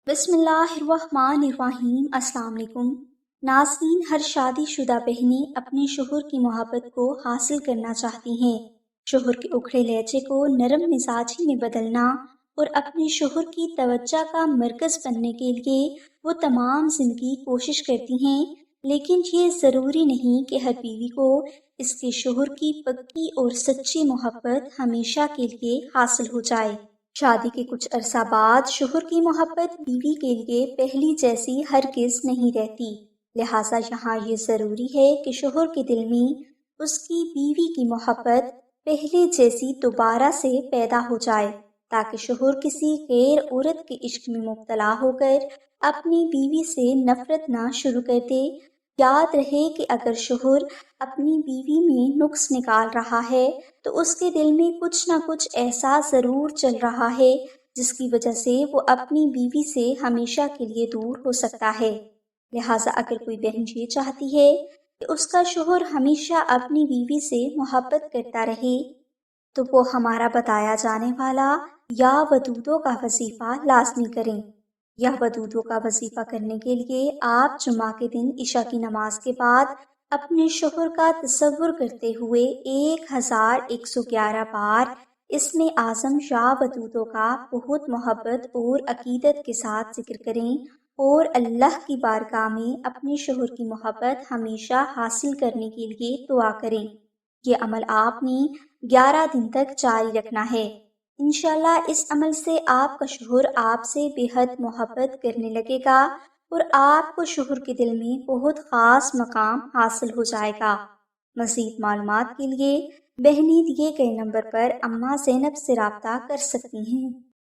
بسم اللہ الرحمن الرحیم۔ السلام علیکم ناظرین، ہر شادی شدہ بہنیں اپنے شوہر کی محبت کو حاصل کرنا چاہتی ہیں۔ شوہر کے اکھڑے لہجے کو نرم مزاجی میں بدلنا اور اپنے شوہر کی توجہ کا مرکز بننے کے لیے وہ تمام زندگی کوشش کرتی ہیں، لیکن یہ ضروری نہیں کہ ہر بیوی کو اس کے شوہر کی پکی اور سچی محبت ہمیشہ کے لیے حاصل ہو جائے۔ شادی کے کچھ عرصہ بعد شوہر کی محبت بیوی کے لیے پہلی جیسی ہرگز نہیں رہتی، لہٰذا یہاں یہ ضروری ہے کہ شوہر کے دل میں اس کی بیوی کی محبت پہلے جیسی دوبارہ سے پیدا ہو جائے، تاکہ شوہر کسی غیر عورت کے عشق میں مبتلا ہو کر اپنی بیوی سے نفرت نہ شروع کر دے۔ یاد رہے کہ اگر شوہر اپنی بیوی میں نقص نکال رہا ہے تو اس کے دل میں کچھ نہ کچھ ایسا ضرور چل رہا ہے جس کی وجہ سے وہ اپنی بیوی سے ہمیشہ کے لیے دور ہو سکتا ہے۔ لہٰذا اگر کوئی بہن یہ چاہتی ہے کہ اس کا شوہر ہمیشہ اپنی بیوی سے محبت کرتا رہے تو وہ ہمارا بتایا جانے والا یا ودودوں کا وظیفہ لازمی کریں۔ یا ودودوں کا وظیفہ کرنے کے لیے آپ جمعہ کے دن عشاء کی نماز کے بعد اپنے شوہر کا تصور کرتے ہوئے 1111 بار اسم اعظم یا ودودوں کا بہت محبت اور عقیدت کے ساتھ ذکر کریں اور اللہ کی بارگاہ میں اپنے شوہر کی محبت ہمیشہ حاصل کرنے کے لیے دعا کریں۔ یہ عمل آپ نے 11 دن تک جاری رکھنا ہے۔ انشاءاللہ اس عمل سے آپ کا شوہر آپ سے بے حد محبت کرنے لگے گا اور آپ کو شوہر کے دل میں بہت خاص مقام حاصل ہو جائے گا۔ مزید معلومات کے لیے بہنیں دیے گئے نمبر پر اماں زینب سے رابطہ کر سکتی ہیں۔